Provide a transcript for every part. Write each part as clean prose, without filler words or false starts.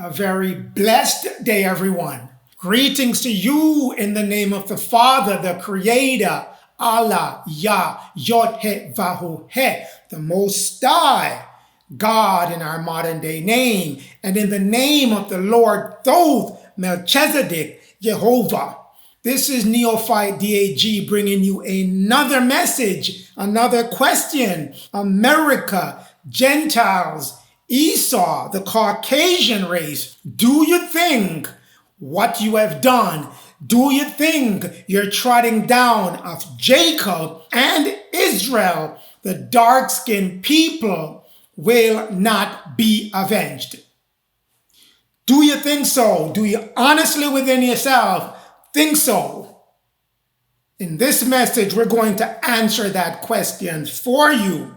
A very blessed day, everyone. Greetings to you in the name of the Father, the Creator, Allah, Yah, Yod, He, Vahu, He, the Most High, God in our modern day name, and in the name of the Lord Thoth, Melchizedek, Jehovah. This is Neophyte DAG bringing you another message, another question. America, Gentiles, Esau, the Caucasian race. Do you think what you have done? Do you think you're trotting down of Jacob and Israel, the dark-skinned people, will not be avenged? Do you think so? Do you honestly within yourself think so? In this message, we're going to answer that question for you.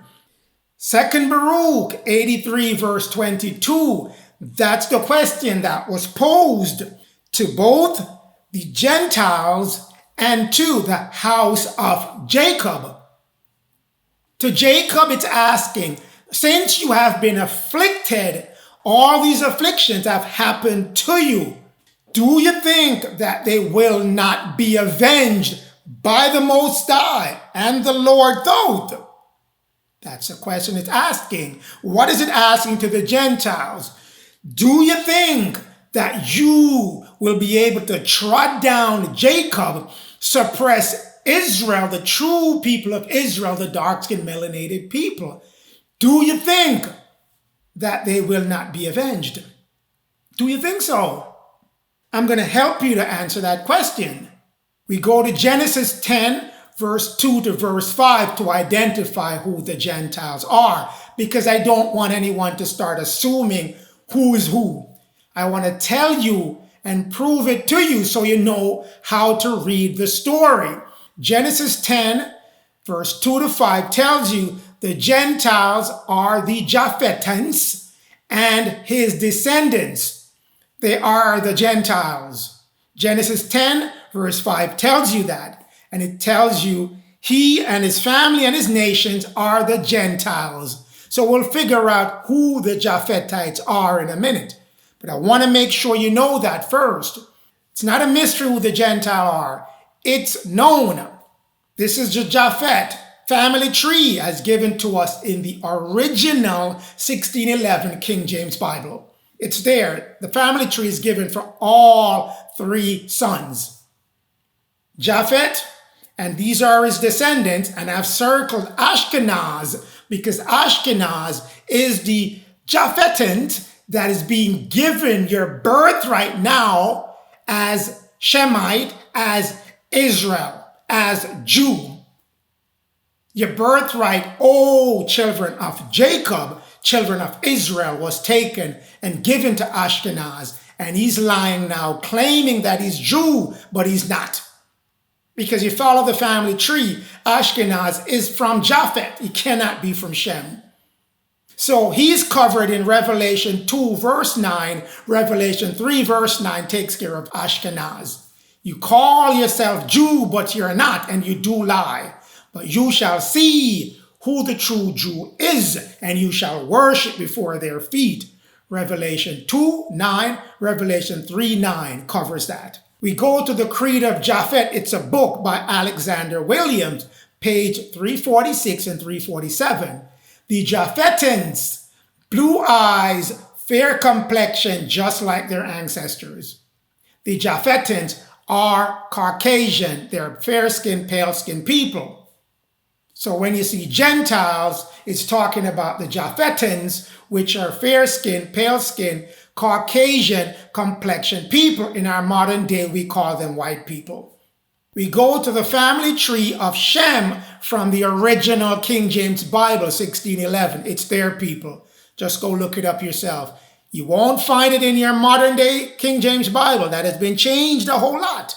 2 Baruch 83 verse 22, that's the question that was posed to both the Gentiles and to the house of Jacob. To Jacob, it's asking, since you have been afflicted, all these afflictions have happened to you, do you think that they will not be avenged by the Most High and the Lord Thoth? That's the question it's asking. What is it asking to the Gentiles? Do you think that you will be able to trot down Jacob, suppress Israel, the true people of Israel, the dark-skinned melanated people? Do you think that they will not be avenged? Do you think so? I'm going to help you to answer that question. We go to Genesis 10, verse 2 to verse 5 to identify who the Gentiles are, because I don't want anyone to start assuming who is who. I want to tell you and prove it to you so you know how to read the story. Genesis 10, verse 2 to 5 tells you the Gentiles are the Japhetans and his descendants. They are the Gentiles. Genesis 10, verse 5 tells you that. And it tells you he and his family and his nations are the Gentiles. So we'll figure out who the Japhethites are in a minute. But I want to make sure you know that first. It's not a mystery who the Gentile are. It's known. This is the Japheth family tree as given to us in the original 1611 King James Bible. It's there. The family tree is given for all three sons. Japheth, and these are his descendants, and I've circled Ashkenaz because Ashkenaz is the Japhetant that is being given your birthright now as Shemite, as Israel, as Jew. Your birthright, oh children of Jacob, children of Israel, was taken and given to Ashkenaz, and he's lying now claiming that he's Jew, but he's not. Because you follow the family tree, Ashkenaz is from Japheth. He cannot be from Shem. So he's covered in Revelation 2 verse 9. Revelation 3 verse 9 takes care of Ashkenaz. You call yourself Jew, but you're not, and you do lie. But you shall see who the true Jew is, and you shall worship before their feet. Revelation 2, 9, Revelation 3, 9 covers that. We go to the Creed of Japheth. It's a book by Alexander Williams, page 346 and 347. The Japhetans, blue eyes, fair complexion, just like their ancestors. The Japhetans are Caucasian. They're fair-skinned, pale-skinned people. So when you see Gentiles, it's talking about the Japhetans, which are fair-skinned, pale-skinned, Caucasian complexion people. In our modern day, we call them white people. We go to the family tree of Shem from the original King James Bible, 1611. It's their people. Just go look it up yourself. You won't find it in your modern day King James Bible. That has been changed a whole lot.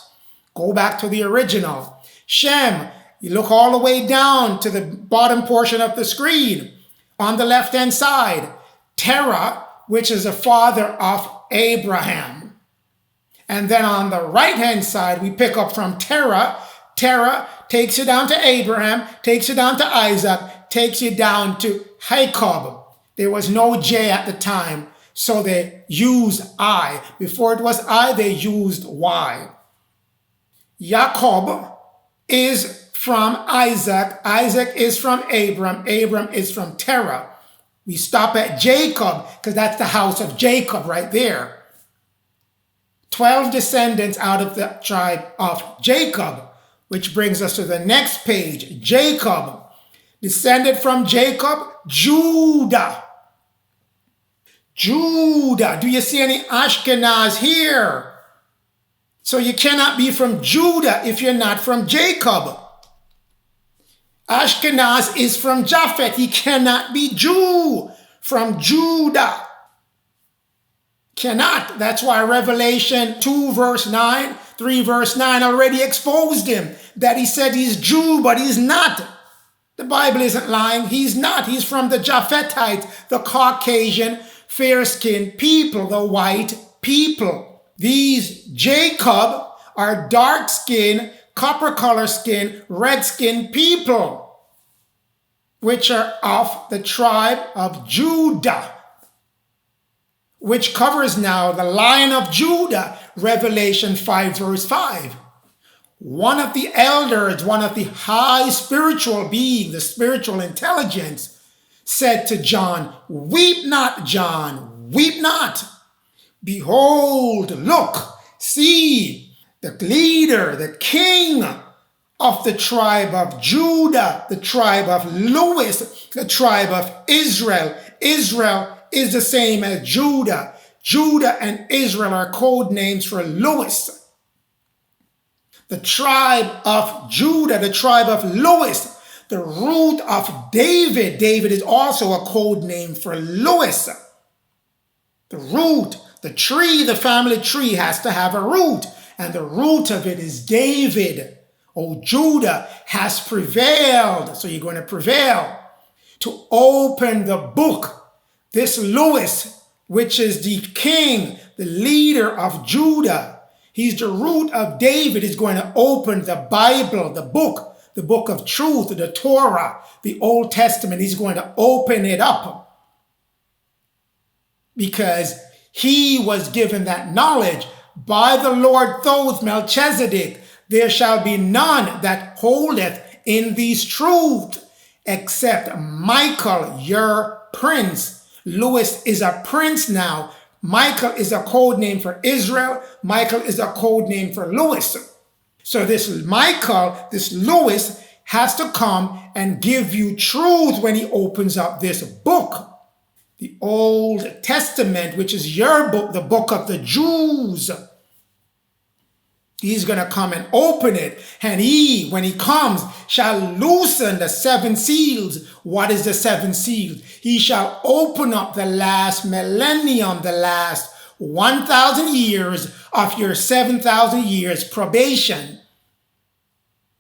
Go back to the original. Shem, you look all the way down to the bottom portion of the screen. On the left-hand side, Terah, which is the father of Abraham. And then on the right-hand side, we pick up from Terah. Terah takes you down to Abraham, takes you down to Isaac, takes you down to Jacob. There was no J at the time. So they use I. Before it was I, they used Y. Jacob is from Isaac. Isaac is from Abram. Abram is from Terah. We stop at Jacob because that's the house of Jacob right there. 12 descendants out of the tribe of Jacob, which brings us to the next page. Jacob, descended from Jacob, Judah. Judah. Do you see any Ashkenaz here? So you cannot be from Judah if you're not from Jacob. Ashkenaz is from Japheth. He cannot be Jew from Judah. Cannot. That's why Revelation 2 verse 9, 3 verse 9 already exposed him. That he said he's Jew, but he's not. The Bible isn't lying. He's not. He's from the Japhethites, the Caucasian, fair-skinned people, the white people. These Jacob are dark-skinned, copper-color skin, red-skinned people, which are of the tribe of Judah, which covers now the Lion of Judah, Revelation 5 verse 5. One of the elders, one of the high spiritual beings, the spiritual intelligence, said to John, "Weep not, John, weep not. Behold, look, see, the leader, the king of the tribe of Judah, the tribe of Louis, the tribe of Israel." Israel is the same as Judah. Judah and Israel are code names for Louis. The tribe of Judah, the tribe of Louis, the root of David. David is also a code name for Louis. The root, the tree, the family tree has to have a root, and the root of it is David. Oh, Judah has prevailed, so you're going to prevail to open the book. This Louis, which is the king, the leader of Judah, he's the root of David, is going to open the Bible, the book of truth, the Torah, the Old Testament. He's going to open it up because he was given that knowledge by the Lord Thoth, Melchizedek. There shall be none that holdeth in these truths except Michael, your prince. Louis is a prince now. Michael is a code name for Israel. Michael is a code name for Louis. So this Michael, this Louis, has to come and give you truth when he opens up this book. The Old Testament, which is your book, the book of the Jews. He's going to come and open it. And he, when he comes, shall loosen the seven seals. What is the seven seals? He shall open up the last millennium, the last 1,000 years of your 7,000 years probation.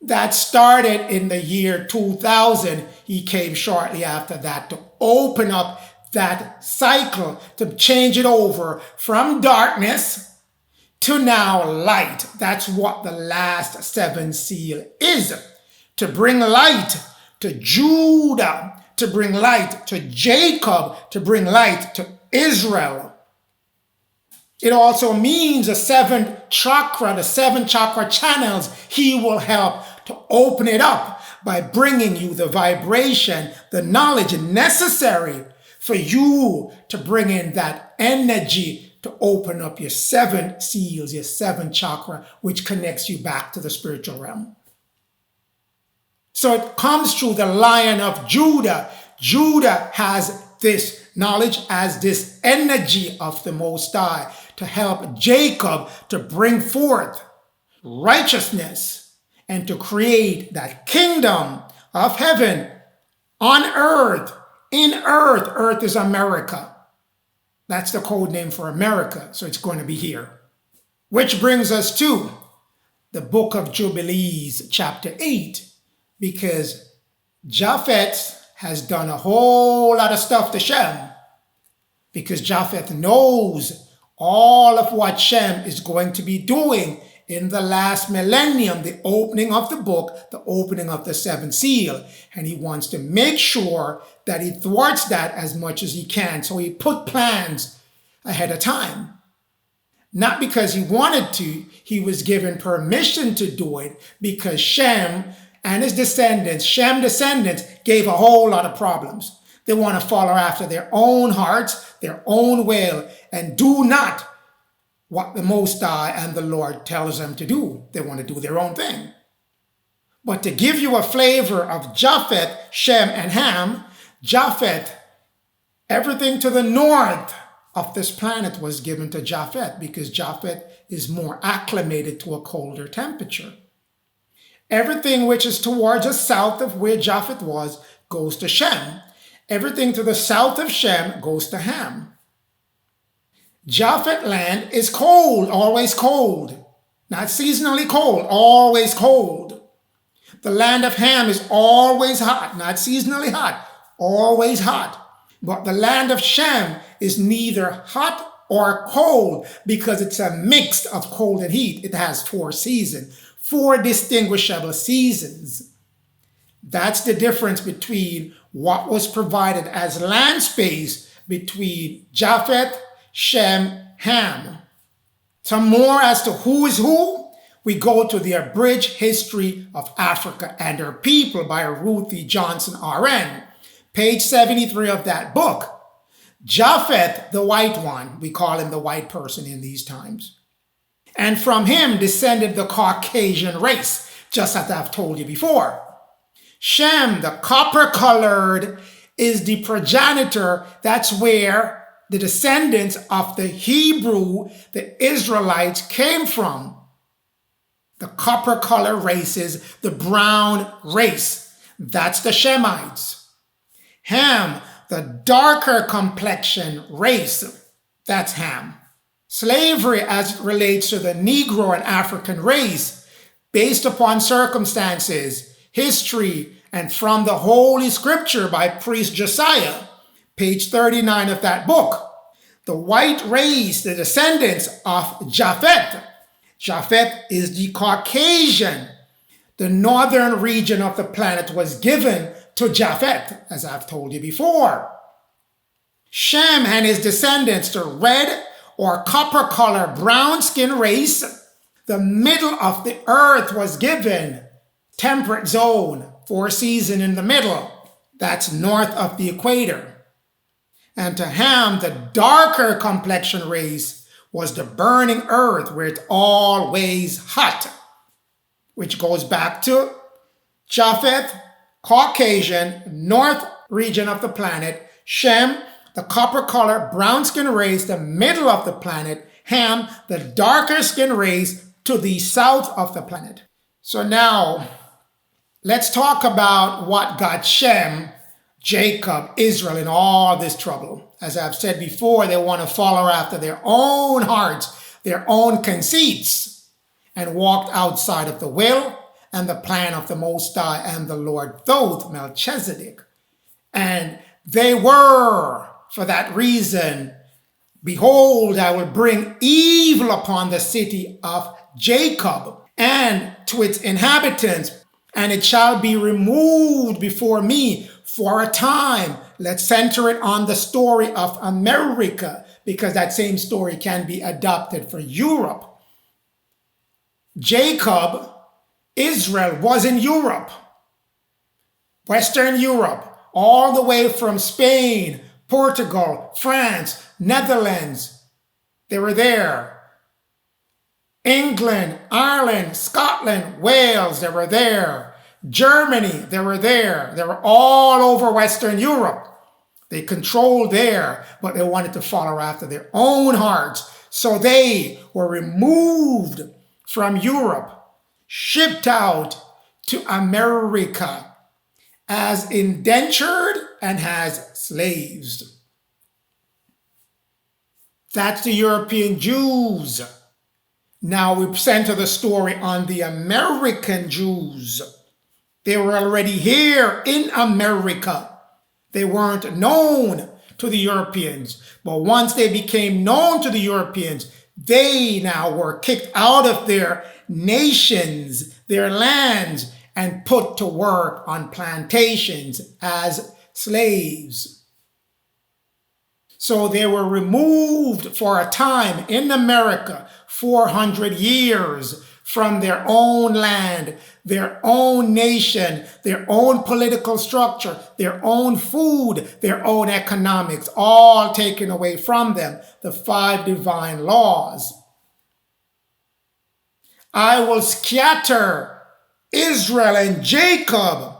That started in the year 2000. He came shortly after that to open up that cycle, to change it over from darkness to now light. That's what the last seven seal is. To bring light to Judah, to bring light to Jacob, to bring light to Israel. It also means the seventh chakra, the seven chakra channels, he will help to open it up by bringing you the vibration, the knowledge necessary for you to bring in that energy to open up your seven seals, your seven chakra, which connects you back to the spiritual realm. So it comes through the Lion of Judah. Judah has this knowledge, as this energy of the Most High to help Jacob to bring forth righteousness and to create that kingdom of heaven on earth, in earth. Earth is America. That's the code name for America, so it's going to be here. Which brings us to the Book of Jubilees, Chapter 8, because Japheth has done a whole lot of stuff to Shem, because Japheth knows all of what Shem is going to be doing in the last millennium, the opening of the book, the opening of the seventh seal. And he wants to make sure that he thwarts that as much as he can. So he put plans ahead of time. Not because he wanted to, he was given permission to do it because Shem and his descendants, Shem descendants, gave a whole lot of problems. They want to follow after their own hearts, their own will, and do not what the Most High and the Lord tells them to do. They want to do their own thing. But to give you a flavor of Japheth, Shem, and Ham, Japheth, everything to the north of this planet was given to Japheth because Japheth is more acclimated to a colder temperature. Everything which is towards the south of where Japheth was goes to Shem. Everything to the south of Shem goes to Ham. Japheth land is cold, always cold. Not seasonally cold, always cold. The land of Ham is always hot, not seasonally hot, always hot. But the land of Shem is neither hot or cold because it's a mix of cold and heat. It has 4 seasons, 4 distinguishable seasons. That's the difference between what was provided as land space between Japheth, Shem, Ham. Some more as to who is who, we go to the Abridged History of Africa and Her People by Ruthie Johnson, RN. Page 73 of that book. Japheth, the white one, we call him the white person in these times. And from him descended the Caucasian race, just as I've told you before. Shem, the copper-colored, is the progenitor. That's where the descendants of the Hebrew, the Israelites, came from. The copper-colored races, the brown race. That's the Shemites. Ham, the darker complexion race, that's Ham. Slavery as it relates to the Negro and African race, based upon circumstances, history, and from the Holy Scripture by priest Josiah, page 39 of that book. The white race, the descendants of Japheth. Japheth is the Caucasian. The northern region of the planet was given to Japheth, as I've told you before. Shem and his descendants, the red or copper-colored brown skin race, the middle of the earth was given, temperate zone, 4 seasons in the middle. That's north of the equator. And to Ham, the darker complexion race was the burning earth where it's always hot, which goes back to Japheth, Caucasian, north region of the planet, Shem, the copper-colored brown skin race, the middle of the planet, Ham, the darker skin race to the south of the planet. So now, let's talk about what got Shem, Jacob, Israel in all this trouble. As I've said before, they want to follow after their own hearts, their own conceits, and walked outside of the will and the plan of the Most High and the Lord Thoth, Melchizedek. And they were, for that reason, behold, I will bring evil upon the city of Jacob and to its inhabitants, and it shall be removed before me for a time. Let's center it on the story of America, because that same story can be adopted for Europe. Jacob, Israel, was in Europe, Western Europe, all the way from Spain, Portugal, France, Netherlands. They were there. England, Ireland, Scotland, Wales, they were there. Germany, they were there. They were all over Western Europe. They controlled there, but they wanted to follow after their own hearts. So they were removed from Europe, shipped out to America as indentured and as slaves. That's the European Jews. Now we center the story on the American Jews. They were already here in America. They weren't known to the Europeans. But once they became known to the Europeans, they now were kicked out of their nations, their lands, and put to work on plantations as slaves. So they were removed for a time in America, 400 years from their own land, their own nation, their own political structure, their own food, their own economics, all taken away from them, the 5 divine laws. I will scatter Israel and Jacob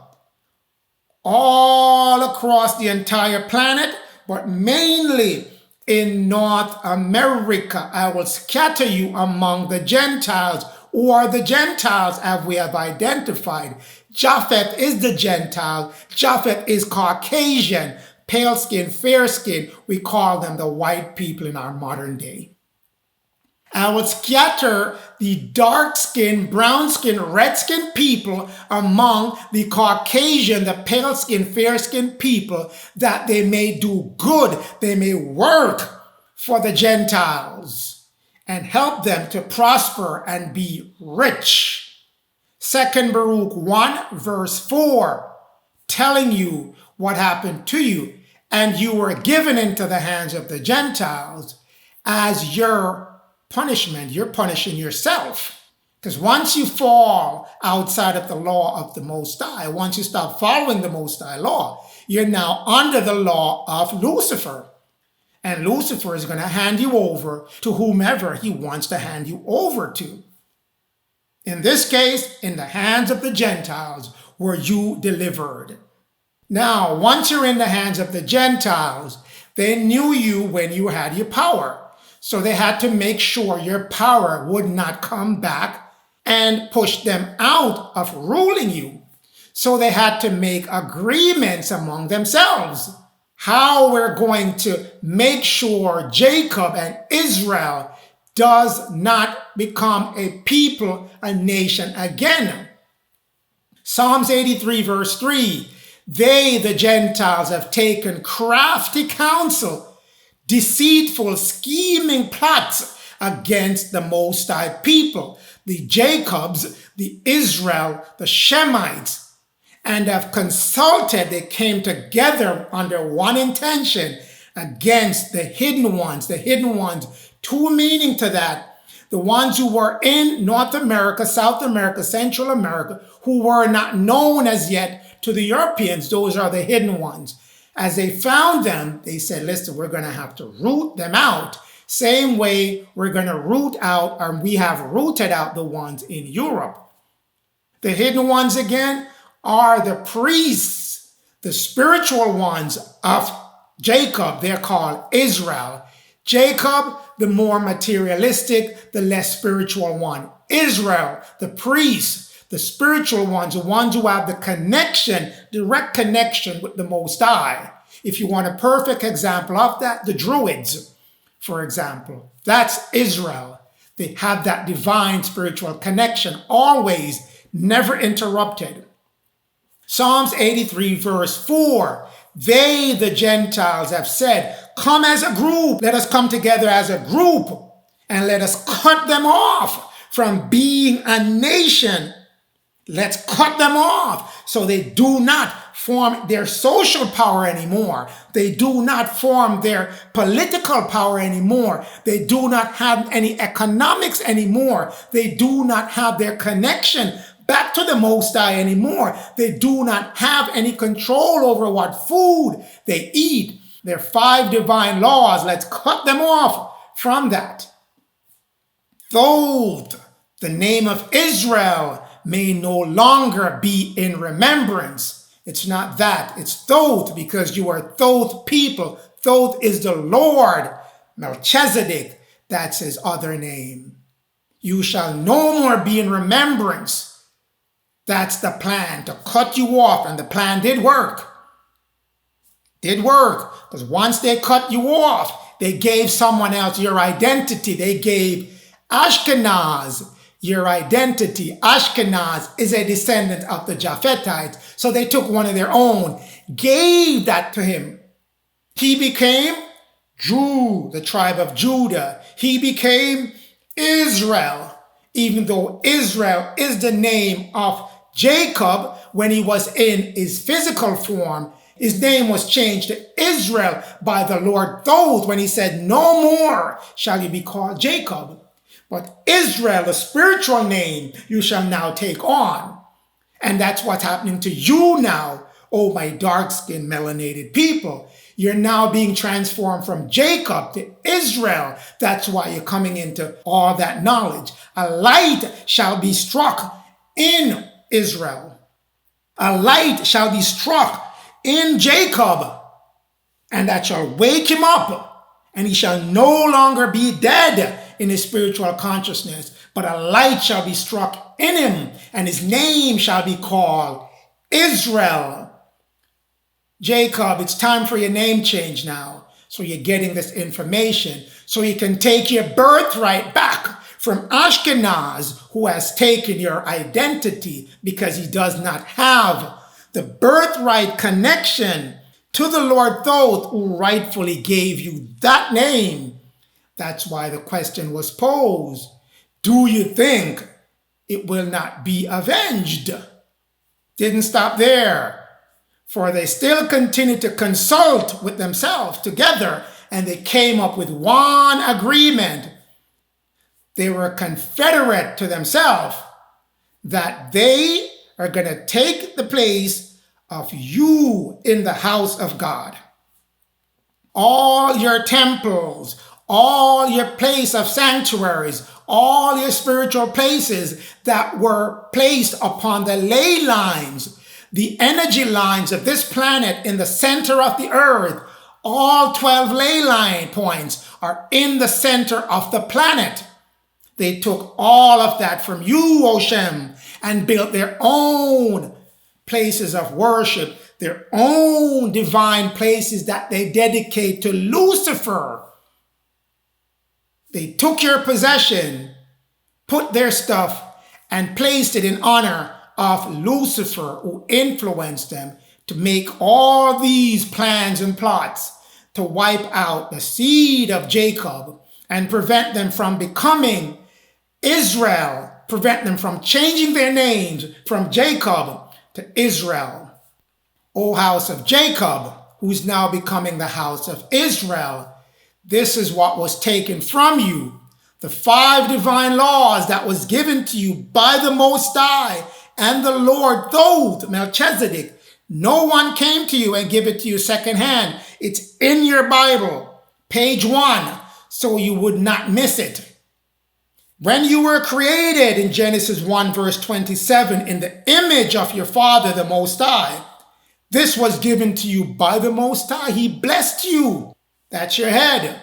all across the entire planet, but mainly in North America. I will scatter you among the Gentiles, or the Gentiles as we have identified. Japheth is the Gentile. Japheth is Caucasian, pale skin, fair skin. We call them the white people in our modern day. I will scatter the dark-skinned, brown-skinned, red-skinned people among the Caucasian, the pale-skinned, fair-skinned people, that they may do good, they may work for the Gentiles and help them to prosper and be rich. 2 Baruch 1 verse 4, telling you what happened to you. And you were given into the hands of the Gentiles as your punishment. You're punishing yourself. Because once you fall outside of the law of the Most High, once you stop following the Most High law, you're now under the law of Lucifer. And Lucifer is going to hand you over to whomever he wants to hand you over to. In this case, in the hands of the Gentiles were you delivered. Now, once you're in the hands of the Gentiles, they knew you when you had your power. So they had to make sure your power would not come back and push them out of ruling you. So they had to make agreements among themselves. How we're going to make sure Jacob and Israel does not become a people, a nation again. Psalms 83 verse 3, they, the Gentiles, have taken crafty counsel, deceitful, scheming plots against the Most High people, the Jacobs, the Israel, the Shemites, and have consulted. They came together under one intention against the hidden ones. The hidden ones, two meaning to that. The ones who were in North America, South America, Central America, who were not known as yet to the Europeans. Those are the hidden ones. As they found them, they said, listen, we're going to have to root them out. Same way we're going to root out, or we have rooted out the ones in Europe. The hidden ones, again, are the priests, the spiritual ones of Jacob. They're called Israel. Jacob, the more materialistic, the less spiritual one. Israel, the priests, the spiritual ones, the ones who have the connection, direct connection with the Most High. If you want a perfect example of that, the Druids, for example, that's Israel. They have that divine spiritual connection, always, never interrupted. Psalms 83 verse 4, they, the Gentiles, have said, come as a group, let us come together as a group, and let us cut them off from being a nation. Let's cut them off so they do not form their social power anymore. They do not form their political power anymore. They do not have any economics anymore. They do not have their connection back to the Most High anymore. They do not have any control over what food they eat. Their 5 divine laws, let's cut them off from that. Thoth, the name of Israel, may no longer be in remembrance. It's not that. It's Thoth, because you are Thoth people. Thoth is the Lord. Melchizedek, that's his other name. You shall no more be in remembrance. That's the plan, to cut you off. And the plan did work. Did work. Because once they cut you off, they gave someone else your identity. They gave Ashkenaz your identity. Ashkenaz is a descendant of the Japhethites. So they took one of their own, gave that to him. He became Jew, the tribe of Judah. He became Israel, even though Israel is the name of Jacob when he was in his physical form. His name was changed to Israel by the Lord Thoth when he said, no more shall you be called Jacob, but Israel, the spiritual name, you shall now take on. And that's what's happening to you now, oh my dark-skinned melanated people. You're now being transformed from Jacob to Israel. That's why you're coming into all that knowledge. A light shall be struck in Israel. A light shall be struck in Jacob, and that shall wake him up, and he shall no longer be dead in his spiritual consciousness, but a light shall be struck in him, and his name shall be called Israel. Jacob, it's time for your name change now. So you're getting this information so you can take your birthright back from Ashkenaz, who has taken your identity because he does not have the birthright connection to the Lord Thoth, who rightfully gave you that name. That's why the question was posed. Do you think it will not be avenged? Didn't stop there. For they still continued to consult with themselves together, and they came up with one agreement. They were confederate to themselves that they are going to take the place of you in the house of God. All your temples, all your place of sanctuaries, all your spiritual places that were placed upon the ley lines, the energy lines of this planet in the center of the earth, all 12 ley line points are in the center of the planet. They took all of that from you, O Shem, and built their own places of worship, their own divine places that they dedicate to Lucifer. They took your possession, put their stuff, and placed it in honor of Lucifer, who influenced them to make all these plans and plots to wipe out the seed of Jacob and prevent them from becoming Israel, prevent them from changing their names from Jacob to Israel. O house of Jacob, who's now becoming the house of Israel, this is what was taken from you. The 5 divine laws that was given to you by the Most High and the Lord Thoth, Melchizedek. No one came to you and gave it to you secondhand. It's in your Bible, page 1, so you would not miss it. When you were created in Genesis 1 verse 27 in the image of your Father, the Most High, this was given to you by the Most High. He blessed you. That's your head.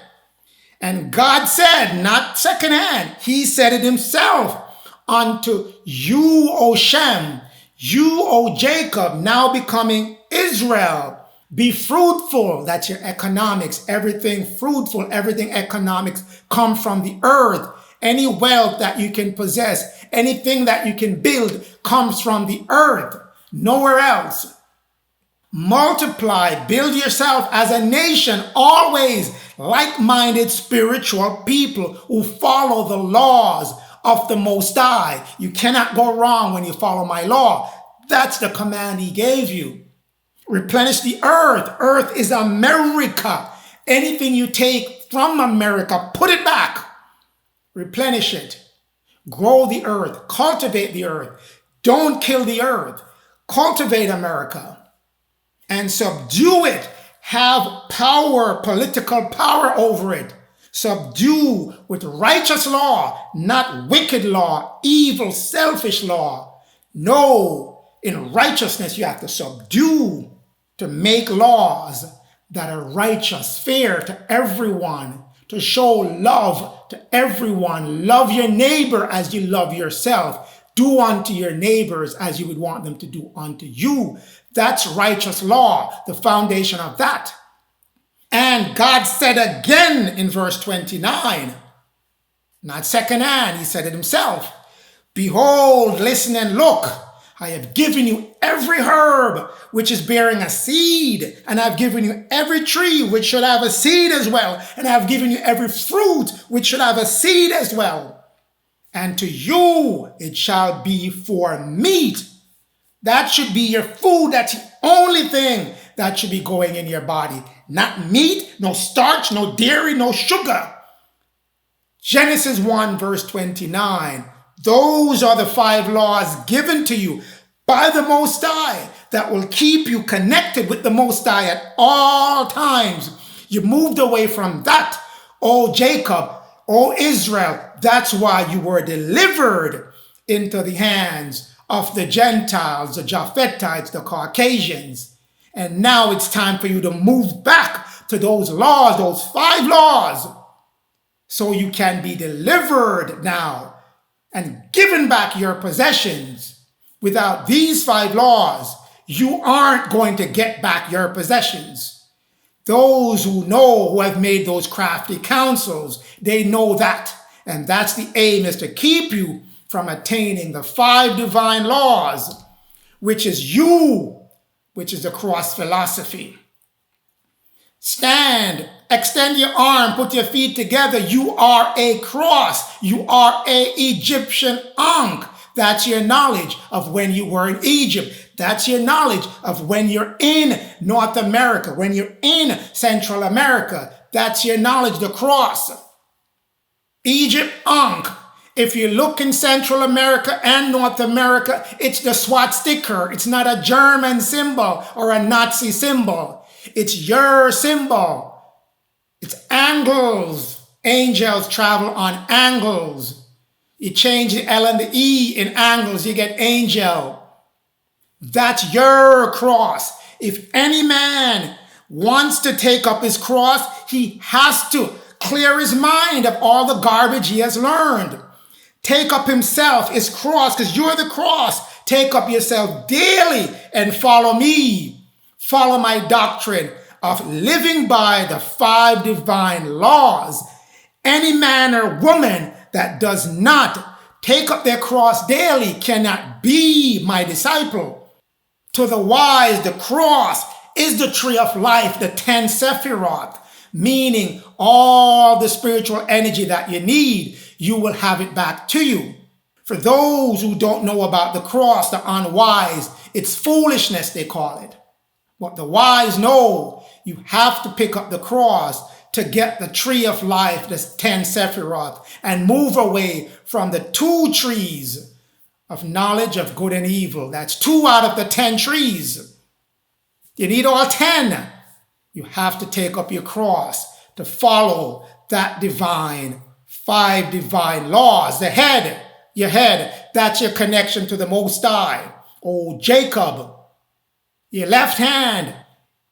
And God said, not secondhand, he said it himself, unto you, O Shem, you, O Jacob, now becoming Israel. Be fruitful. That's your economics. Everything fruitful, everything economics come from the earth. Any wealth that you can possess, anything that you can build comes from the earth, nowhere else. Multiply, build yourself as a nation, always like-minded spiritual people who follow the laws of the Most High. You cannot go wrong when you follow my law. That's the command he gave you. Replenish the earth. Earth is America. Anything you take from America, put it back. Replenish it. Grow the earth. Cultivate the earth. Don't kill the earth. Cultivate America and subdue it. Have power, political power over it. Subdue with righteous law, not wicked law, evil, selfish law. No, in righteousness you have to subdue, to make laws that are righteous, fair to everyone, to show love to everyone. Love your neighbor as you love yourself. Do unto your neighbors as you would want them to do unto you. That's righteous law, the foundation of that. And God said again in verse 29, not secondhand, he said it himself, behold, listen and look, I have given you every herb which is bearing a seed, and I've given you every tree which should have a seed as well, and I've given you every fruit which should have a seed as well. And to you it shall be for meat. That should be your food. That's the only thing that should be going in your body. Not meat, no starch, no dairy, no sugar. Genesis 1 verse 29. Those are the 5 laws given to you by the Most High that will keep you connected with the Most High at all times. You moved away from that, O Jacob, O Israel. That's why you were delivered into the hands of the Gentiles, the Japhethites, the Caucasians. And now it's time for you to move back to those laws, those 5 laws, so you can be delivered now and given back your possessions. Without these 5 laws, you aren't going to get back your possessions. Those who know, who have made those crafty counsels, they know that. And that's the aim, is to keep you from attaining the 5 divine laws, which is you, which is the cross philosophy. Stand, extend your arm, put your feet together. You are a cross. You are an Egyptian Ankh. That's your knowledge of when you were in Egypt. That's your knowledge of when you're in North America, when you're in Central America. That's your knowledge, the cross. Egypt, Ankh. If you look in Central America and North America, it's the swastika. It's not a German symbol or a Nazi symbol. It's your symbol. It's angles. Angels travel on angles. You change the L and the E in angles, you get angel. That's your cross. If any man wants to take up his cross, he has to clear his mind of all the garbage he has learned. Take up himself, his cross, because you're the cross. Take up yourself daily and follow me. Follow my doctrine of living by the 5 divine laws. Any man or woman that does not take up their cross daily cannot be my disciple. To the wise, the cross is the tree of life, the 10 Sephiroth, meaning all the spiritual energy that you need, you will have it back to you. For those who don't know about the cross, the unwise, it's foolishness, they call it. But the wise know you have to pick up the cross to get the tree of life, the 10 Sephiroth, and move away from the 2 trees of knowledge of good and evil. That's 2 out of the 10 trees. You need all 10. You have to take up your cross to follow that divine 5 divine laws. The head, your head, that's your connection to the Most High. Oh, Jacob, your left hand,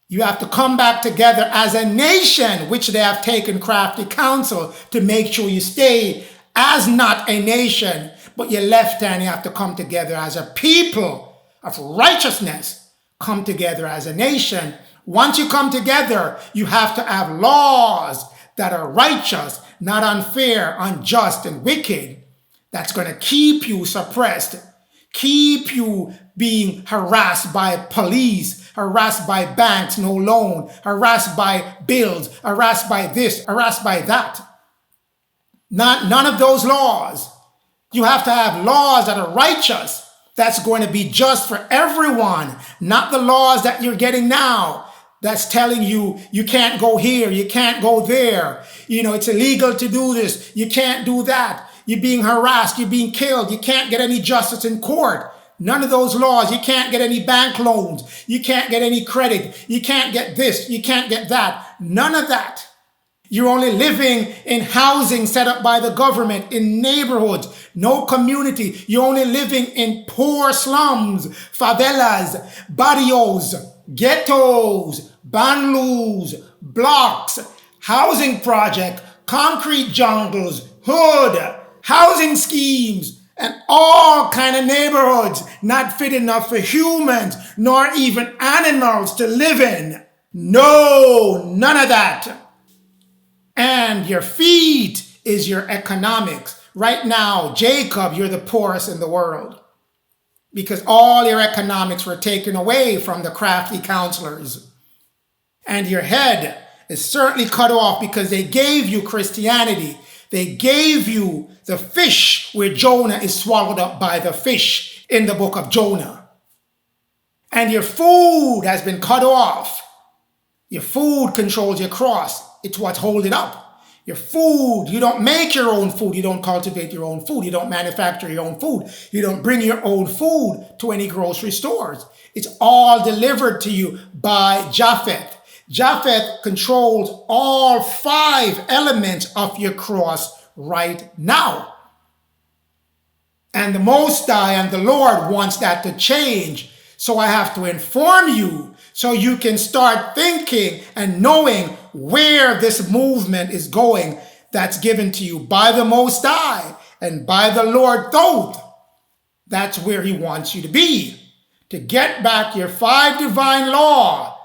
you have to come back together as a nation, which they have taken crafty counsel to make sure you stay as not a nation, but your left hand, you have to come together as a people of righteousness, come together as a nation. Once you come together, you have to have laws that are righteous, not unfair, unjust, and wicked. That's going to keep you suppressed, keep you being harassed by police, harassed by banks, no loan, harassed by bills, harassed by this, harassed by that. None of those laws. You have to have laws that are righteous, that's going to be just for everyone, not the laws that you're getting now that's telling you you can't go here, you can't go there. You know, it's illegal to do this, you can't do that. You're being harassed, you're being killed, you can't get any justice in court. None of those laws. You can't get any bank loans. You can't get any credit. You can't get this. You can't get that. None of that. You're only living in housing set up by the government, in neighborhoods, no community. You're only living in poor slums, favelas, barrios, ghettos, banlieues, blocks, housing project, concrete jungles, hood, housing schemes, and all kind of neighborhoods not fit enough for humans, nor even animals to live in. No, none of that. And your feet is your economics. Right now, Jacob, you're the poorest in the world because all your economics were taken away from the crafty counselors. And your head is certainly cut off because they gave you Christianity. They gave you the fish where Jonah is swallowed up by the fish in the book of Jonah. and your food has been cut off. Your food controls your cross. It's what's holding up. Your food, you don't make your own food. You don't cultivate your own food. You don't manufacture your own food. You don't bring your own food to any grocery stores. It's all delivered to you by Japheth. Japheth controls all 5 elements of your cross right now. And the Most High and the Lord wants that to change. So I have to inform you so you can start thinking and knowing where this movement is going that's given to you by the Most High and by the Lord Thoth. That's where he wants you to be, to get back your 5 divine law,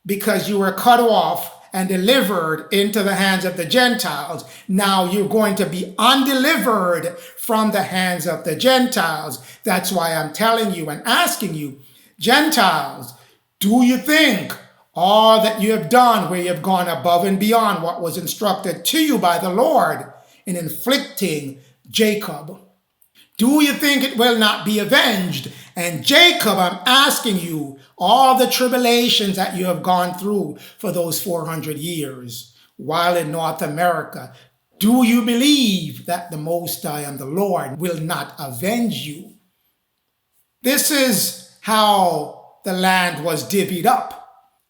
because you were cut off and delivered into the hands of the Gentiles. Now you're going to be undelivered from the hands of the Gentiles. That's why I'm telling you and asking you, Gentiles, do you think all that you have done, where you have gone above and beyond what was instructed to you by the Lord in inflicting Jacob, do you think it will not be avenged? And Jacob, I'm asking you, all the tribulations that you have gone through for those 400 years while in North America, do you believe that the Most High and the Lord will not avenge you? This is how the land was divvied up,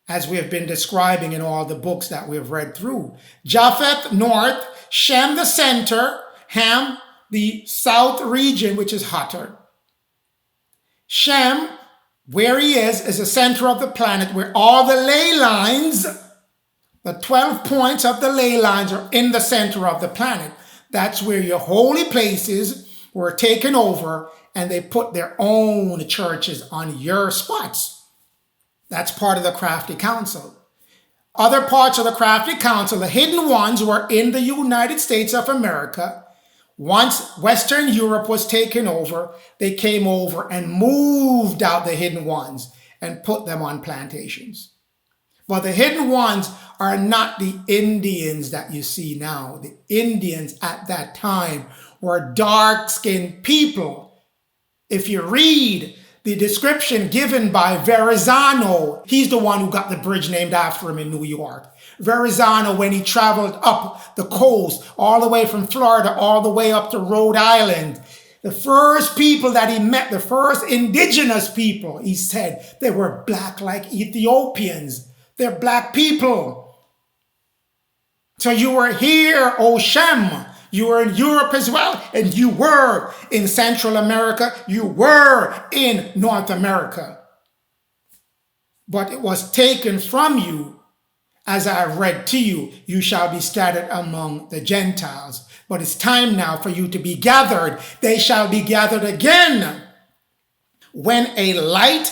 as we have been describing in all the books that we have read through. Japheth, north; Shem, the center; Ham, the south region, which is hotter. Shem, where he is the center of the planet, where all the ley lines, the 12 points of the ley lines, are in the center of the planet. That's where your holy places were taken over, and they put their own churches on your spots. That's part of the Crafty Council. Other parts of the Crafty Council, the hidden ones, were in the United States of America. Once Western Europe was taken over, they came over and moved out the hidden ones and put them on plantations. But the hidden ones are not the Indians that you see now. The Indians at that time were dark-skinned people. If you read the description given by Verrazano, he's the one who got the bridge named after him in New York. Verrazano, when he traveled up the coast, all the way from Florida, all the way up to Rhode Island, the first people that he met, the first indigenous people, he said they were black like Ethiopians. They're black people. So you were here, O Shem. You were in Europe as well, and you were in Central America. You were in North America. But it was taken from you. As I have read to you, you shall be scattered among the Gentiles. But it's time now for you to be gathered. They shall be gathered again. When a light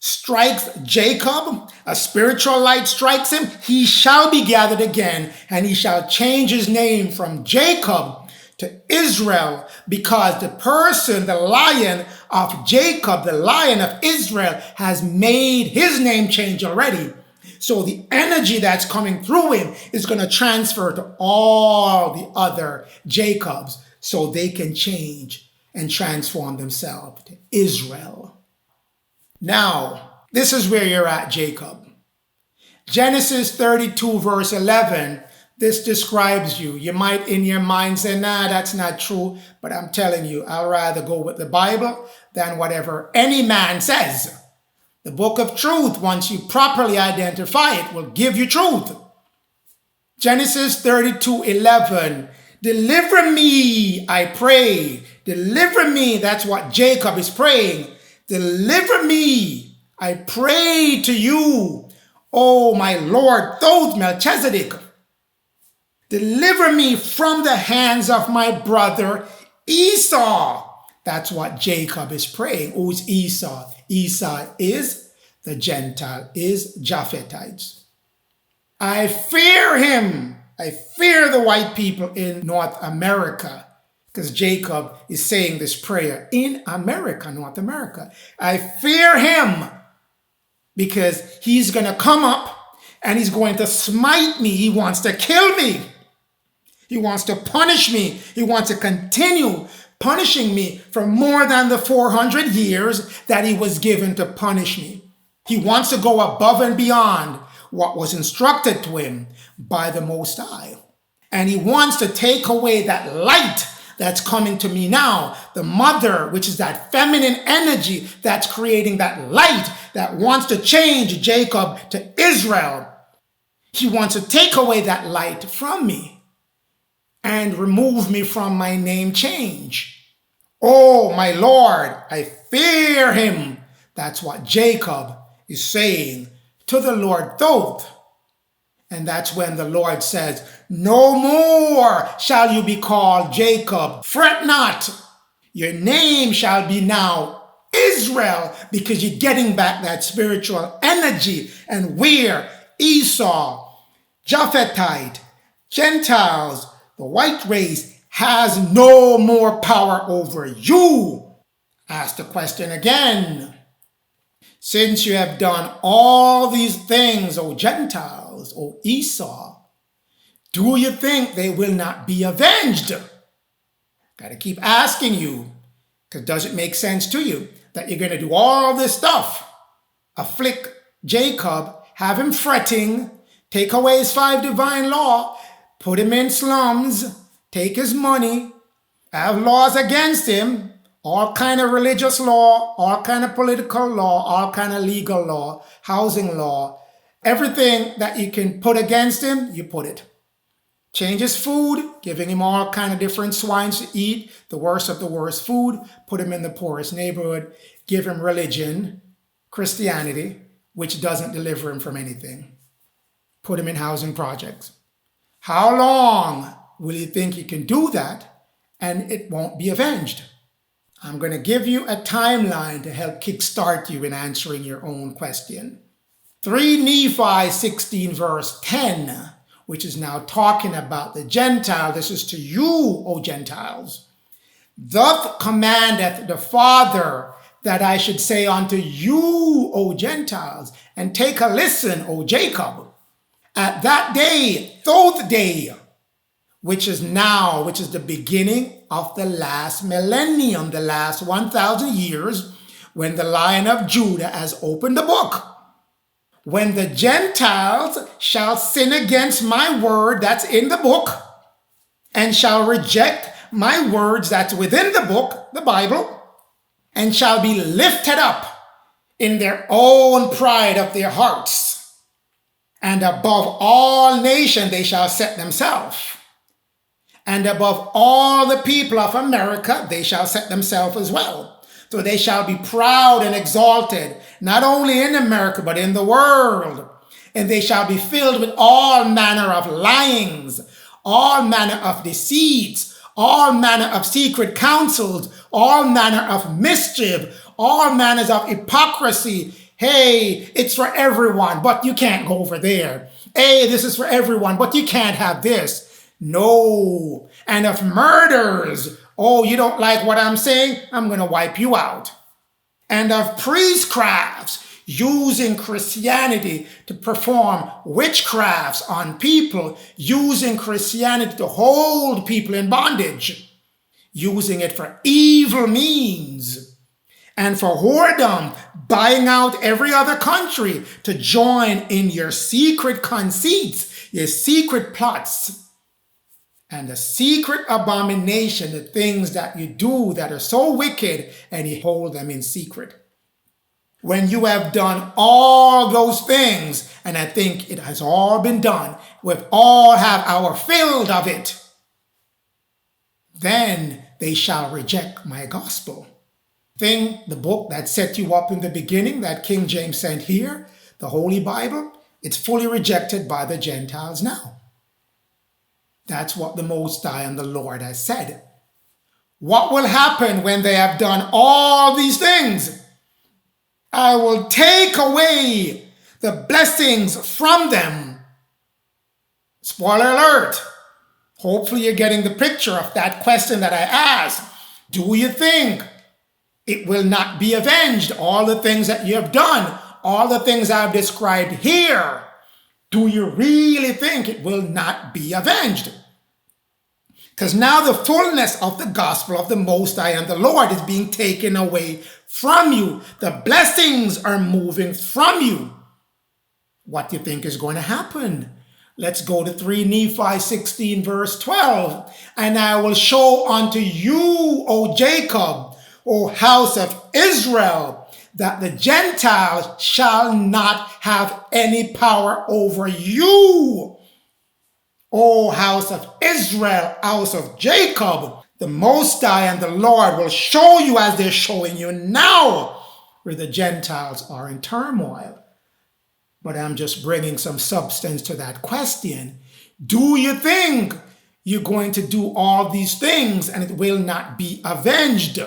strikes Jacob, a spiritual light strikes him, he shall be gathered again, and he shall change his name from Jacob to Israel, because the person, the Lion of Jacob, the Lion of Israel, has made his name change already. So the energy that's coming through him is going to transfer to all the other Jacobs, so they can change and transform themselves to Israel. Now, this is where you're at, Jacob. Genesis 32 verse 11, this describes you. You might in your mind say, nah, that's not true. But I'm telling you, I'll rather go with the Bible than whatever any man says. The book of truth, once you properly identify it, will give you truth. Genesis 32:11, deliver me, I pray. Deliver me, that's what Jacob is praying. Deliver me, I pray to you, O my Lord Thoth, Melchizedek. Deliver me from the hands of my brother Esau. That's what Jacob is praying. Who's Esau? Esau is the Gentile, is Japhethites. I fear him. I fear the white people in North America, because Jacob is saying this prayer in America, North America. I fear him because he's going to come up and he's going to smite me. He wants to kill me. He wants to punish me. He wants to continue punishing me for more than the 400 years that he was given to punish me. He wants to go above and beyond what was instructed to him by the Most High. And he wants to take away that light that's coming to me now, the mother, which is that feminine energy that's creating that light that wants to change Jacob to Israel. He wants to take away that light from me and remove me from my name change. Oh, my Lord, I fear him. That's what Jacob is saying to the Lord Thoth. And that's when the Lord says, no more shall you be called Jacob. Fret not. Your name shall be now Israel, because you're getting back that spiritual energy. And where Esau, Japhethite, Gentiles, the white race has no more power over you. Ask the question again. Since you have done all these things, O Gentiles, O Esau, do you think they will not be avenged? Got to keep asking you, because does it make sense to you that you're going to do all this stuff? Afflict Jacob, have him fretting, take away his 5 divine law, put him in slums, take his money, have laws against him, all kind of religious law, all kind of political law, all kind of legal law, housing law, everything that you can put against him, you put it. Change his food, giving him all kind of different swines to eat, the worst of the worst food, put him in the poorest neighborhood, give him religion, Christianity, which doesn't deliver him from anything. Put him in housing projects. How long will you think you can do that and it won't be avenged? I'm going to give you a timeline to help kickstart you in answering your own question. 3 Nephi 16 verse 10, which is now talking about the Gentile. This is to you, O Gentiles. Thus commandeth the Father that I should say unto you, O Gentiles, and take a listen, O Jacob. At that day, Thoth day, which is now, which is the beginning of the last millennium, the last 1,000 years, when the Lion of Judah has opened the book. When the Gentiles shall sin against my word that's in the book, and shall reject my words that's within the book, the Bible, and shall be lifted up in their own pride of their hearts, and above all nations they shall set themselves. And above all the people of America, they shall set themselves as well. So they shall be proud and exalted, not only in America, but in the world. And they shall be filled with all manner of lyings, all manner of deceits, all manner of secret counsels, all manner of mischief, all manners of hypocrisy. Hey, it's for everyone, but you can't go over there. Hey, this is for everyone, but you can't have this. No. And of murders. Oh, you don't like what I'm saying? I'm going to wipe you out. And of priestcrafts, using Christianity to perform witchcrafts on people, using Christianity to hold people in bondage, using it for evil means, and for whoredom, buying out every other country to join in your secret conceits, your secret plots, and the secret abomination, the things that you do that are so wicked, and you hold them in secret. When you have done all those things, and I think it has all been done, we all have our fill of it, then they shall reject my gospel. The book that set you up in the beginning, that King James sent here, the Holy Bible, it's fully rejected by the Gentiles now. That's what the Most High and the Lord has said. What will happen when they have done all these things? I will take away the blessings from them. Spoiler alert. Hopefully you're getting the picture of that question that I asked. Do you think it will not be avenged? All the things that you have done, all the things I've described here, do you really think it will not be avenged? Because now the fullness of the gospel of the Most High and the Lord is being taken away from you. The blessings are moving from you. What do you think is going to happen? Let's go to 3 Nephi 16 verse 12. And I will show unto you, O Jacob, O house of Israel, that the Gentiles shall not have any power over you. O house of Israel, house of Jacob, the Most High and the Lord will show you as they're showing you now where the Gentiles are in turmoil. But I'm just bringing some substance to that question. Do you think you're going to do all these things and it will not be avenged?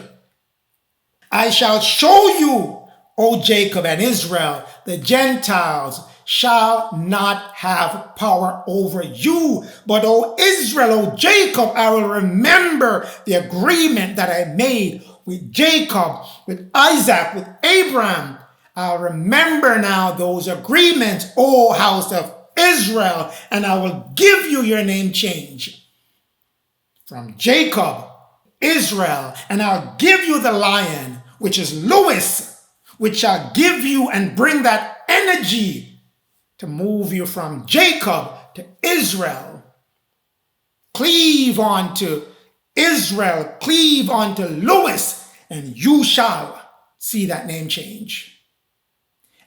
I shall show you, O Jacob and Israel, the Gentiles shall not have power over you. But O Israel, O Jacob, I will remember the agreement that I made with Jacob, with Isaac, with Abraham. I'll remember now those agreements, O house of Israel, and I will give you your name change from Jacob, Israel, and I'll give you the lion, which is Louis, which shall give you and bring that energy to move you from Jacob to Israel. Cleave unto Israel, cleave unto Louis, and you shall see that name change.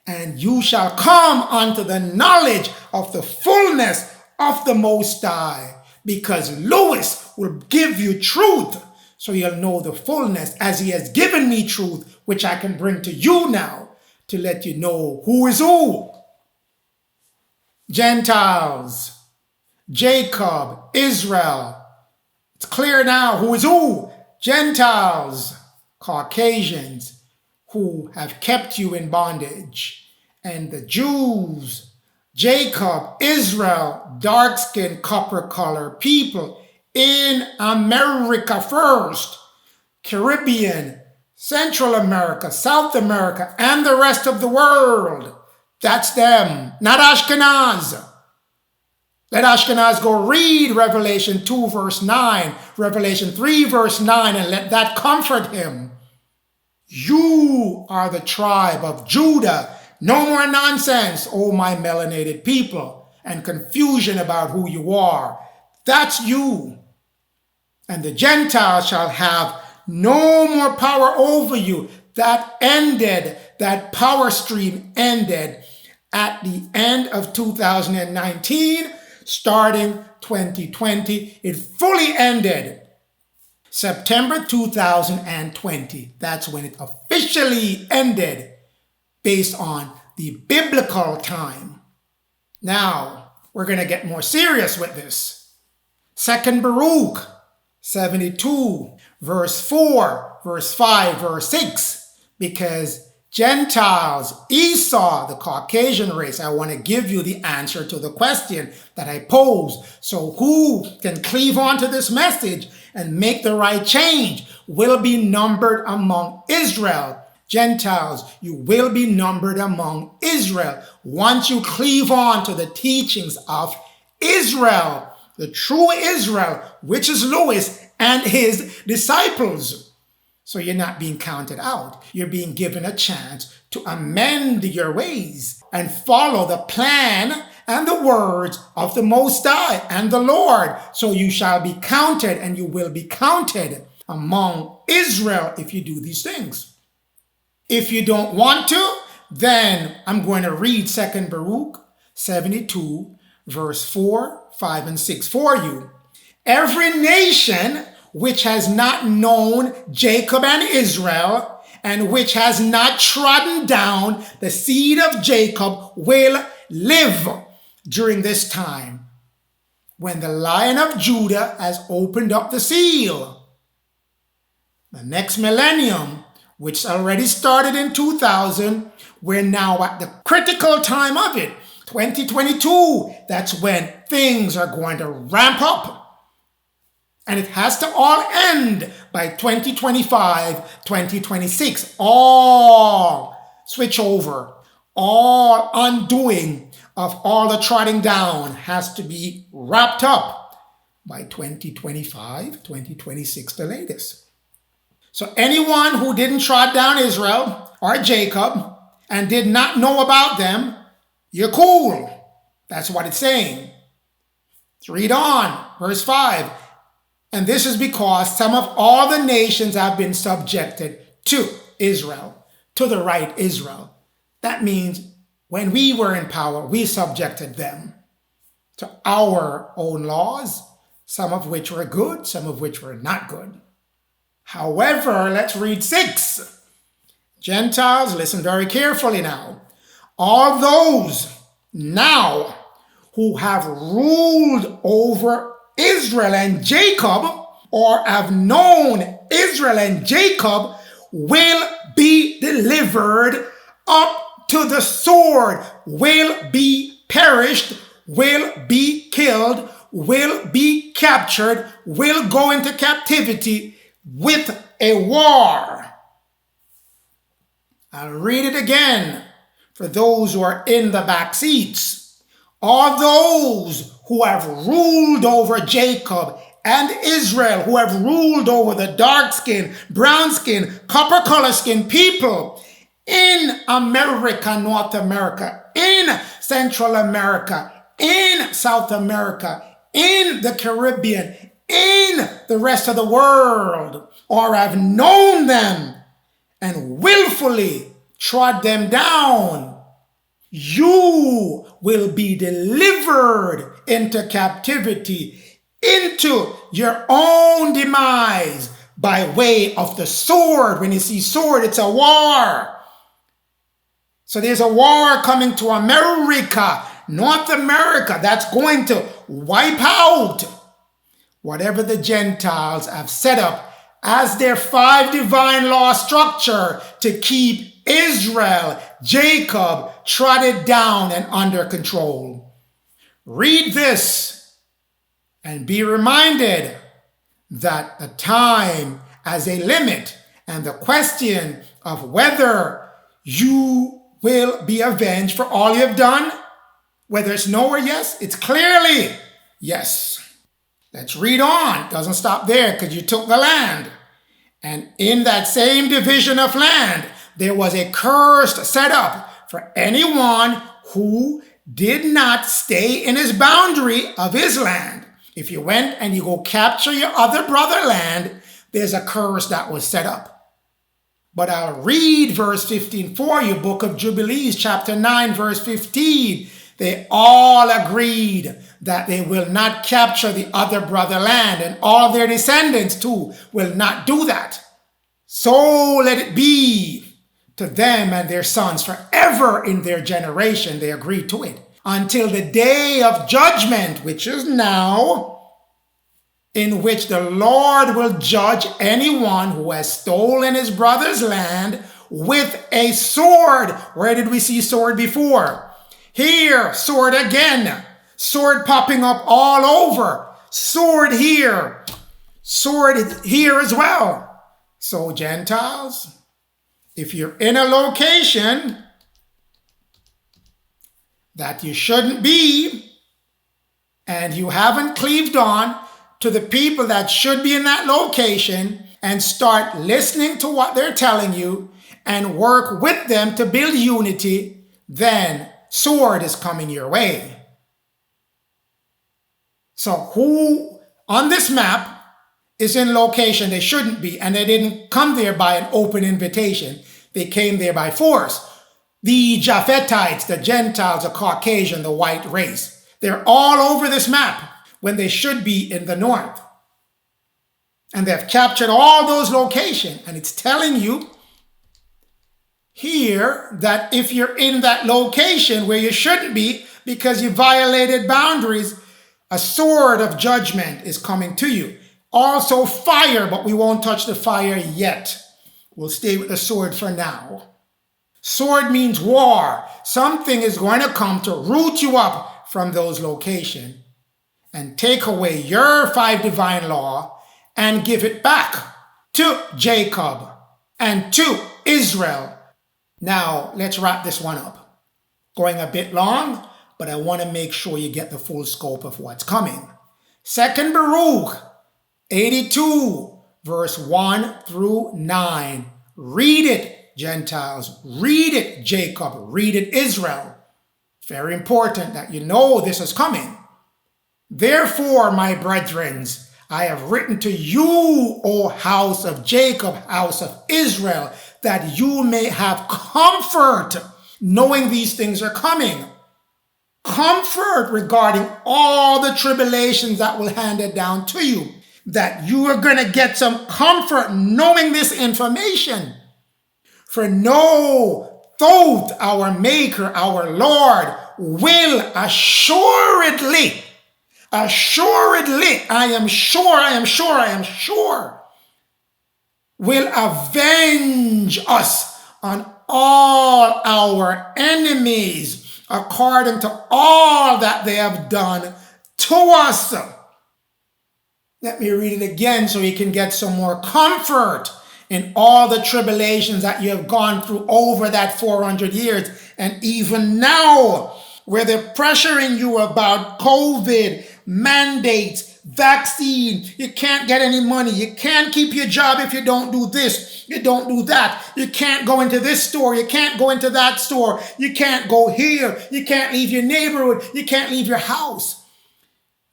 And you shall come unto the knowledge of the fullness of the Most High, because Louis will give you truth, so you'll know the fullness as he has given me truth, which I can bring to you now to let you know who is who. Gentiles, Jacob, Israel. It's clear now who is who. Gentiles, Caucasians, who have kept you in bondage. And the Jews, Jacob, Israel, dark-skinned, copper-colored people in America first, Caribbean, Central America, South America, and the rest of the world. That's them, not Ashkenaz. Let Ashkenaz go read Revelation 2 verse 9, Revelation 3 verse 9, and let that comfort him. You are the tribe of Judah. No more nonsense, oh my melanated people, and confusion about who you are. That's you. And the Gentiles shall have no more power over you. That ended, that power stream ended at the end of 2019, starting 2020. It fully ended September 2020. That's when it officially ended based on the biblical time. Now, we're going to get more serious with this. 2 Baruch 72, verse 4, verse 5, verse 6, because Gentiles, Esau, the Caucasian race, I want to give you the answer to the question that I posed. So who can cleave onto this message and make the right change will be numbered among Israel. Gentiles, you will be numbered among Israel once you cleave on to the teachings of Israel, the true Israel, which is Louis and his disciples. So you're not being counted out. You're being given a chance to amend your ways and follow the plan and the words of the Most High and the Lord. So you shall be counted, and you will be counted among Israel if you do these things. If you don't want to, then I'm going to read 2 Baruch 72, verse 4, 5, and 6 for you. Every nation which has not known Jacob and Israel, and which has not trodden down the seed of Jacob, will live during this time, when the Lion of Judah has opened up the seal. The next millennium, which already started in 2000, we're now at the critical time of it, 2022. That's when things are going to ramp up. And it has to all end by 2025, 2026. All switch over, all undoing of all the trotting down has to be wrapped up by 2025, 2026 the latest. So anyone who didn't trot down Israel or Jacob and did not know about them, you're cool. That's what it's saying. Let's read on, verse 5. And this is because some of all the nations have been subjected to Israel, to the right Israel. That means when we were in power, we subjected them to our own laws, some of which were good, some of which were not good. However, let's read 6. Gentiles, listen very carefully now. All those now who have ruled over Israel and Jacob, or have known Israel and Jacob, will be delivered up to the sword, will be perished, will be killed, will be captured, will go into captivity with a war. I'll read it again for those who are in the back seats. All those who have ruled over Jacob and Israel, who have ruled over the dark-skinned, brown-skinned, copper-color-skinned people in America, North America, in Central America, in South America, in the Caribbean, in the rest of the world, or have known them and willfully trod them down, you will be delivered into captivity, into your own demise by way of the sword. When you see sword, it's a war. So there's a war coming to America, North America, that's going to wipe out whatever the Gentiles have set up as their 5 divine law structure to keep Israel, Jacob, trodden down and under control. Read this and be reminded that the time has a limit, and the question of whether you will be avenged for all you have done, whether it's no or yes, it's clearly yes. Let's read on. It doesn't stop there, because you took the land. And in that same division of land, there was a curse set up for anyone who did not stay in his boundary of his land. If you went and you go capture your other brother land, there's a curse that was set up. But I'll read verse 15 for you, Book of Jubilees, chapter 9, verse 15. They all agreed that they will not capture the other brother land, and all their descendants too will not do that. So let it be to them and their sons forever in their generation. They agreed to it until the day of judgment, which is now, in which the Lord will judge anyone who has stolen his brother's land with a sword. Where did we see sword before? Here, sword again. Sword popping up all over. Sword here. Sword here as well. So Gentiles, if you're in a location that you shouldn't be, and you haven't cleaved on to the people that should be in that location, and start listening to what they're telling you and work with them to build unity, then sword is coming your way. So who on this map is in location they shouldn't be, and they didn't come there by an open invitation. They came there by force. The Japhethites, the Gentiles, the Caucasian, the white race. They're all over this map when they should be in the north. And they've captured all those locations. And it's telling you here that if you're in that location where you shouldn't be because you violated boundaries, a sword of judgment is coming to you. Also fire, but we won't touch the fire yet. We'll stay with the sword for now. Sword means war. Something is going to come to root you up from those locations and take away your 5 divine law and give it back to Jacob and to Israel. Now, let's wrap this one up. Going a bit long, but I want to make sure you get the full scope of what's coming. 2nd Baruch 82, verse 1 through 9. Read it, Gentiles. Read it, Jacob. Read it, Israel. Very important that you know this is coming. Therefore, my brethren, I have written to you, O house of Jacob, house of Israel, that you may have comfort, knowing these things are coming. Comfort regarding all the tribulations that will hand it down to you. That you are going to get some comfort knowing this information. For know Thoth, our Maker, our Lord, will assuredly, I am sure, will avenge us on all our enemies according to all that they have done to us. Let me read it again so you can get some more comfort in all the tribulations that you have gone through over that 400 years. And even now, where they're pressuring you about COVID, mandates, vaccine, you can't get any money, you can't keep your job if you don't do this, you don't do that, you can't go into this store, you can't go into that store, you can't go here, you can't leave your neighborhood, you can't leave your house.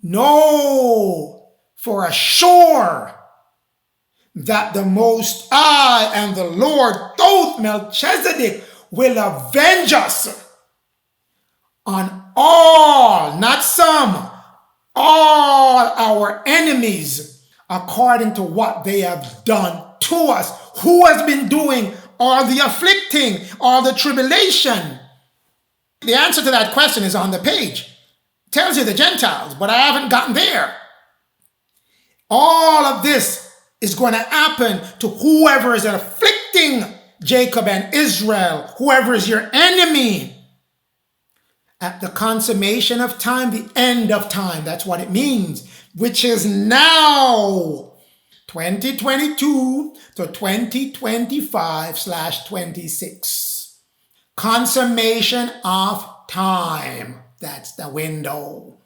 No, for sure that the Most High and the Lord, Thoth, Melchizedek, will avenge us on all, not some, all our enemies according to what they have done to us. Who has been doing all the afflicting, all the tribulation? The answer to that question is on the page. It tells you the Gentiles, but I haven't gotten there. All of this is going to happen to whoever is afflicting Jacob and Israel, whoever is your enemy. At the consummation of time, the end of time, that's what it means, which is now 2022 to 2025/26. Consummation of time, that's the window.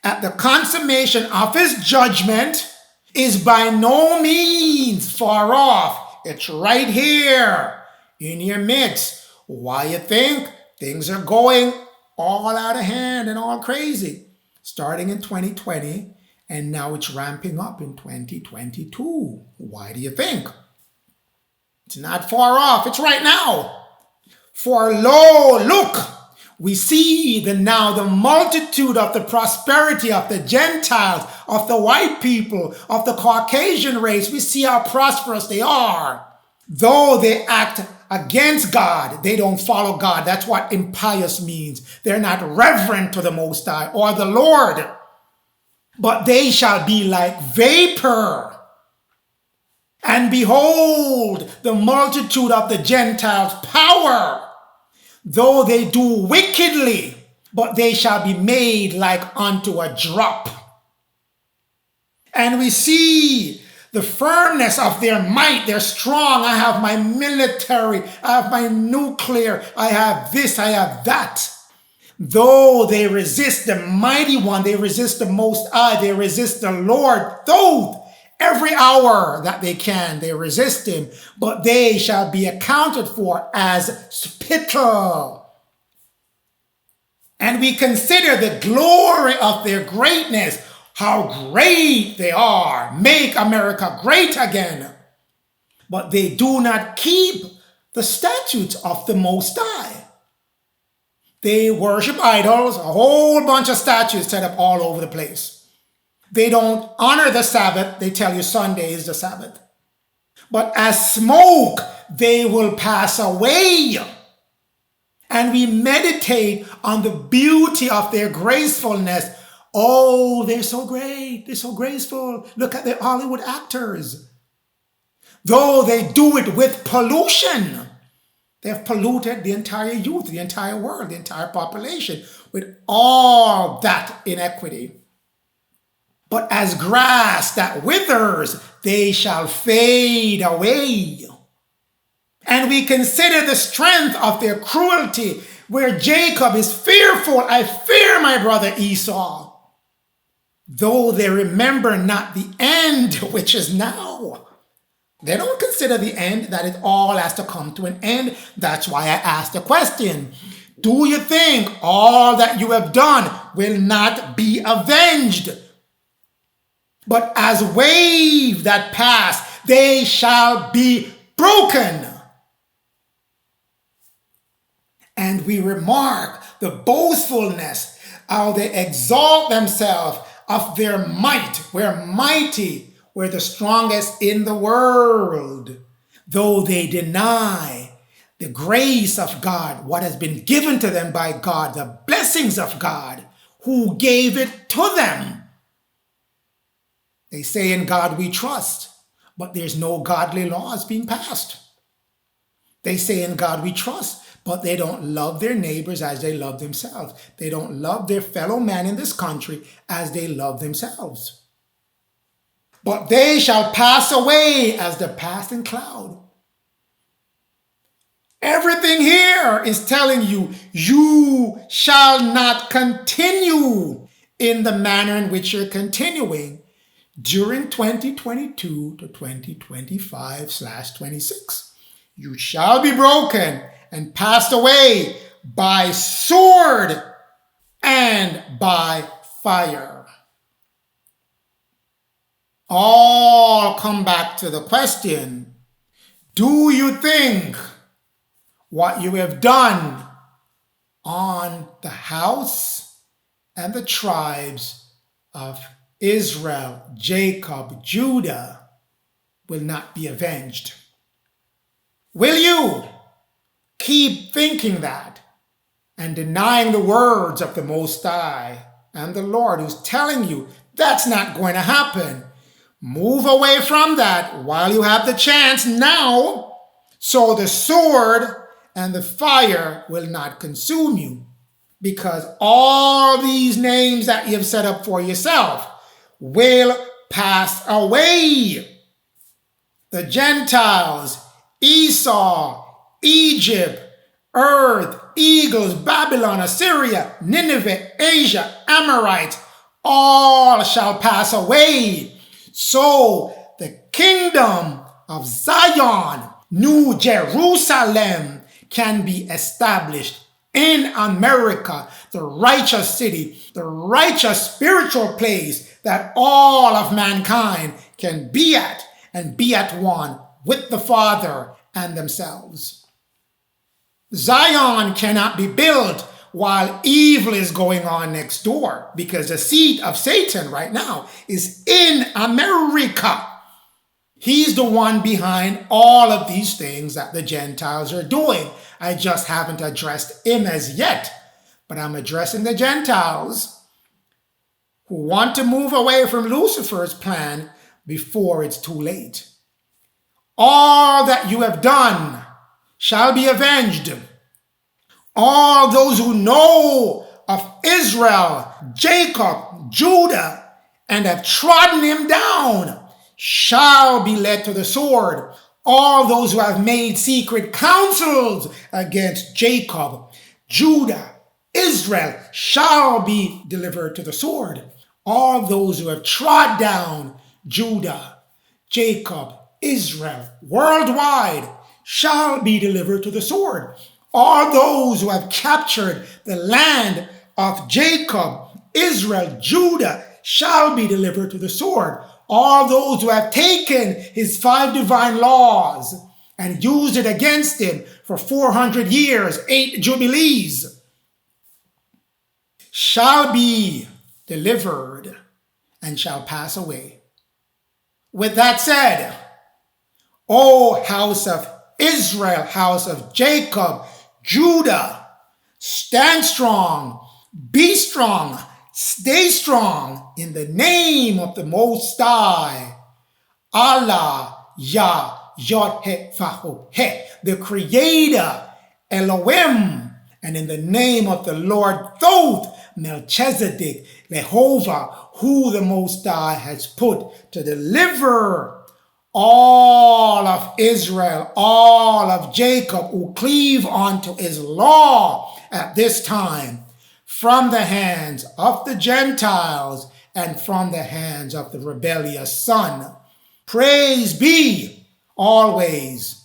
At the consummation of his judgment is by no means far off. It's right here in your midst. Why you think things are going all out of hand and all crazy? Starting in 2020, and now it's ramping up in 2022. Why do you think? It's not far off. It's right now. For lo, look, we see the multitude of the prosperity of the Gentiles, of the white people, of the Caucasian race. We see how prosperous they are. Though they act against God, they don't follow God. That's what impious means. They're not reverent to the Most High or the Lord. But they shall be like vapor. And behold, the multitude of the Gentiles' power. Though they do wickedly, but they shall be made like unto a drop. And we see the firmness of their might. They're strong. I have my military. I have my nuclear. I have this. I have that. Though they resist the mighty one, they resist the Most High, they resist the Lord, Thoth. Every hour that they can, they resist him, but they shall be accounted for as spittle. And we consider the glory of their greatness, how great they are. Make America great again. But they do not keep the statutes of the Most High. They worship idols, a whole bunch of statues set up all over the place. They don't honor the Sabbath. They tell you Sunday is the Sabbath. But as smoke, they will pass away. And we meditate on the beauty of their gracefulness. Oh, they're so great. They're so graceful. Look at the Hollywood actors. Though they do it with pollution. They have polluted the entire youth, the entire world, the entire population with all that inequity. But as grass that withers, they shall fade away. And we consider the strength of their cruelty, where Jacob is fearful. I fear my brother Esau. though they remember not the end, which is now. They don't consider the end, that it all has to come to an end. That's why I asked the question, do you think all that you have done will not be avenged? But as waves that pass, they shall be broken. And we remark the boastfulness, how they exalt themselves of their might. We're mighty. We're the strongest in the world. Though they deny the grace of God, what has been given to them by God, the blessings of God, who gave it to them. They say in God we trust, but there's no godly laws being passed. They say in God we trust, but they don't love their neighbors as they love themselves. They don't love their fellow man in this country as they love themselves. But they shall pass away as the passing cloud. Everything here is telling you, you shall not continue in the manner in which you're continuing during 2022 to 2025/26. You shall be broken and passed away by sword and by fire. All come back to the question, do you think what you have done on the house and the tribes of Israel, Jacob, Judah will not be avenged? Will you keep thinking that and denying the words of the Most High and the Lord who's telling you that's not going to happen? Move away from that while you have the chance now, so the sword and the fire will not consume you. Because all these names that you've set up for yourself will pass away. The Gentiles, Esau, Egypt, earth, eagles, Babylon, Assyria, Nineveh, Asia, Amorites, all shall pass away. So the kingdom of Zion, New Jerusalem, can be established in America, the righteous city, the righteous spiritual place that all of mankind can be at and be at one with the Father and themselves. Zion cannot be built while evil is going on next door, because the seat of Satan right now is in America. He's the one behind all of these things that the Gentiles are doing. I just haven't addressed him as yet, but I'm addressing the Gentiles who want to move away from Lucifer's plan before it's too late. All that you have done shall be avenged. All those who know of Israel, Jacob, Judah, and have trodden him down shall be led to the sword. All those who have made secret counsels against Jacob, Judah, Israel shall be delivered to the sword. All those who have trod down Judah, Jacob, Israel, worldwide shall be delivered to the sword. All those who have captured the land of Jacob, Israel, Judah shall be delivered to the sword. All those who have taken his 5 divine laws and used it against him for 400 years, 8 jubilees, shall be delivered and shall pass away. With that said, O house of Israel, house of Jacob, Judah, stand strong, be strong, stay strong in the name of the Most High, Allah, Yah, Yod, He, Vahu, He, the Creator, Elohim, and in the name of the Lord Thoth, Melchizedek, Jehovah, who the Most High has put to deliver all of Israel, all of Jacob who cleave unto his law at this time from the hands of the Gentiles and from the hands of the rebellious son. Praise be always